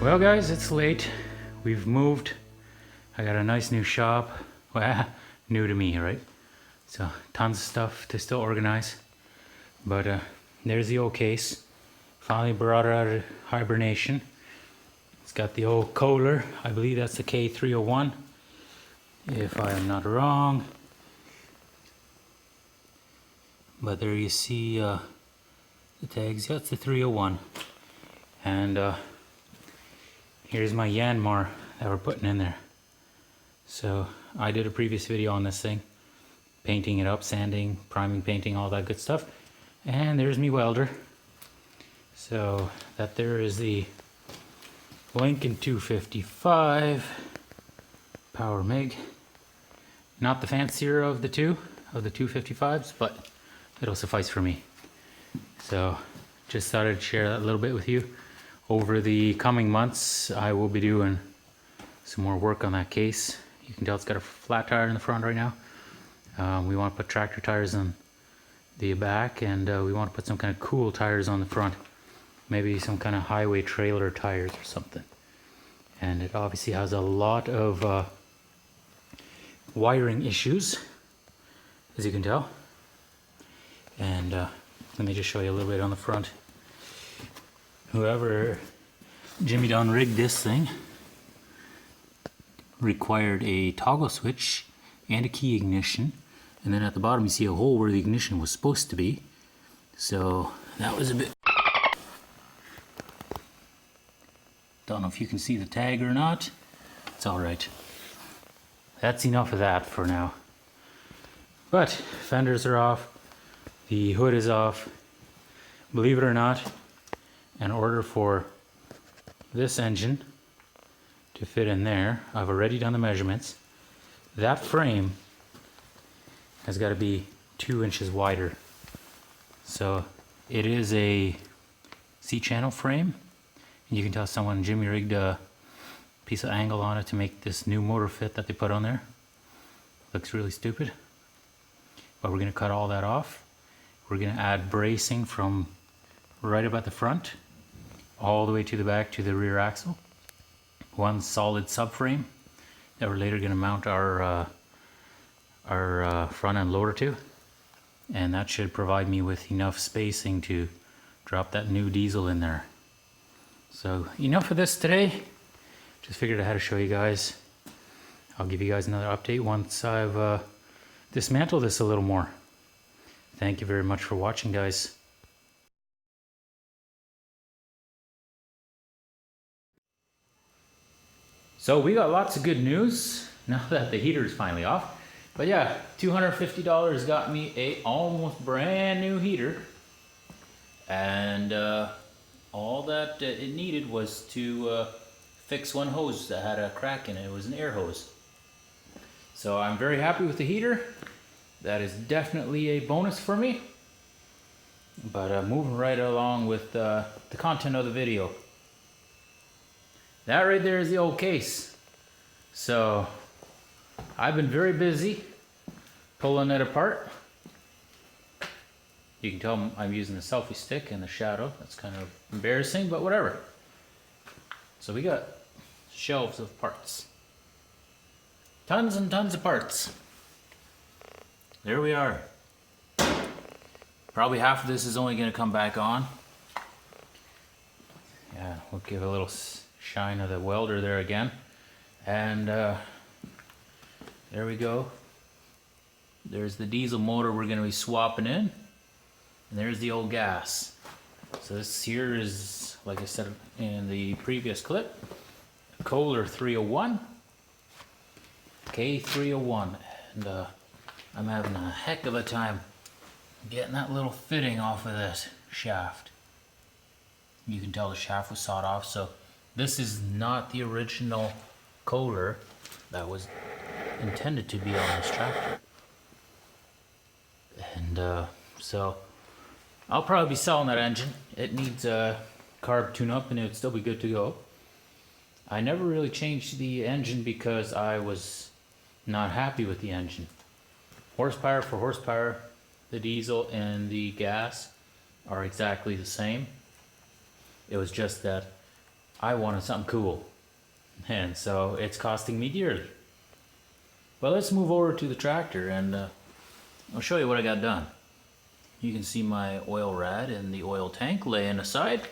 Well guys, it's late. We've moved. I got a nice new shop. Well, new to me, right? So tons of stuff to still organize. But there's the old case. Finally brought it out of hibernation. It's got the old Kohler. I believe that's the K301, if I am not wrong. But there you see the tags. That's the 301. And here's my Yanmar that we're putting in there. So I did a previous video on this thing, painting it up, sanding, priming, painting, all that good stuff. And there's me welder. So that there is the Lincoln 255 Power MIG. Not the fancier of the 255s, but it'll suffice for me. So just thought I'd share that a little bit with you. Over the coming months, I will be doing some more work on that case. You can tell it's got a flat tire in the front right now. We want to put tractor tires on the back, and we want to put some kind of cool tires on the front. Maybe some kind of highway trailer tires or something. And it obviously has a lot of wiring issues, as you can tell. And let me just show you a little bit on the front. Whoever Jimmy done rigged this thing required a toggle switch and a key ignition, and then at the bottom you see a hole where the ignition was supposed to be. So that was a bit... Don't know if you can see the tag or not. It's alright. That's enough of that for now. But fenders are off, the hood is off. Believe it or not, in order for this engine to fit in there, I've already done the measurements. That frame has got to be 2 inches wider. So it is a C-channel frame. And you can tell someone Jimmy rigged a piece of angle on it to make this new motor fit that they put on there. Looks really stupid. But we're going to cut all that off. We're going to add bracing from right up at the front all the way to the back to the rear axle. One solid subframe that we're later going to mount our front end loader to, and that should provide me with enough spacing to drop that new diesel in there. So enough of this today. Just figured I had to show you guys. I'll give you guys another update once I've dismantled this a little more. Thank you very much for watching, guys. So we got lots of good news now that the heater is finally off. But yeah, $250 got me a almost brand new heater. And all that it needed was to fix one hose that had a crack in it. It was an air hose. So I'm very happy with the heater. That is definitely a bonus for me. But moving right along with the content of the video. That right there is the old case. So I've been very busy pulling it apart. You can tell I'm using the selfie stick in the shadow. That's kind of embarrassing, but whatever. So we got shelves of parts. Tons and tons of parts. There we are. Probably half of this is only going to come back on. Yeah, we'll give a little shine of the welder there again. And there we go. There's the diesel motor we're going to be swapping in. And there's the old gas. So this here is, like I said in the previous clip, Kohler 301, K301. And I'm having a heck of a time getting that little fitting off of this shaft. You can tell the shaft was sawed off. So this is not the original Kohler that was intended to be on this tractor. And so I'll probably be selling that engine. It needs a carb tune-up and it would still be good to go. I never really changed the engine because I was not happy with the engine. Horsepower for horsepower, the diesel and the gas are exactly the same. It was just that I wanted something cool. And so it's costing me dearly. But let's move over to the tractor and I'll show you what I got done. You can see my oil rad in the oil tank laying aside.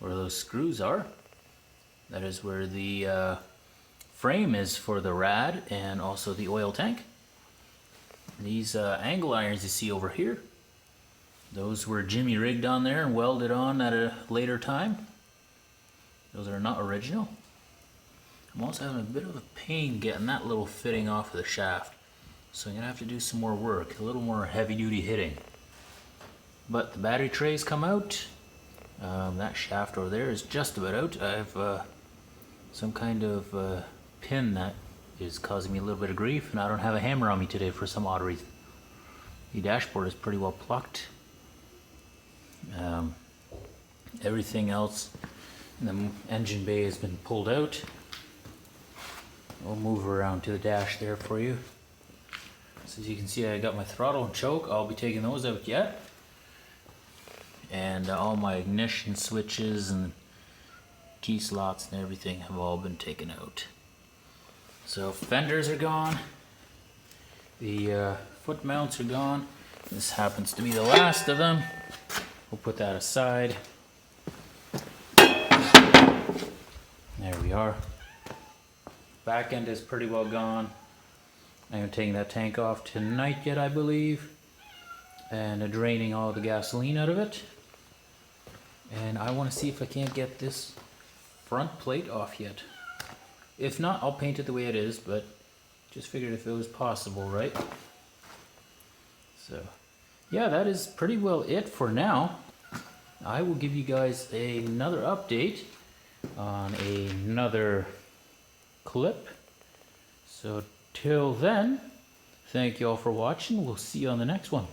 Where those screws are. That is where the frame is for the rad and also the oil tank. These angle irons you see over here, those were Jimmy rigged on there and welded on at a later time. Those are not original. I'm also having a bit of a pain getting that little fitting off of the shaft. So I'm going to have to do some more work, a little more heavy duty hitting. But the battery trays come out. That shaft over there is just about out. I have some kind of pin that is causing me a little bit of grief, and I don't have a hammer on me today for some odd reason. The dashboard is pretty well plucked. Everything else in the engine bay has been pulled out. I'll move around to the dash there for you. So as you can see, I got my throttle and choke. I'll be taking those out yet. And all my ignition switches and key slots and everything have all been taken out. So fenders are gone. The foot mounts are gone. This happens to be the last of them. We'll put that aside. There we are. Back end is pretty well gone. I'm taking that tank off tonight yet, I believe. And draining all the gasoline out of it. And I want to see if I can't get this front plate off yet. If not, I'll paint it the way it is, but just figured if it was possible, right? So, yeah, that is pretty well it for now. I will give you guys another update on another clip. So, till then, thank you all for watching. We'll see you on the next one.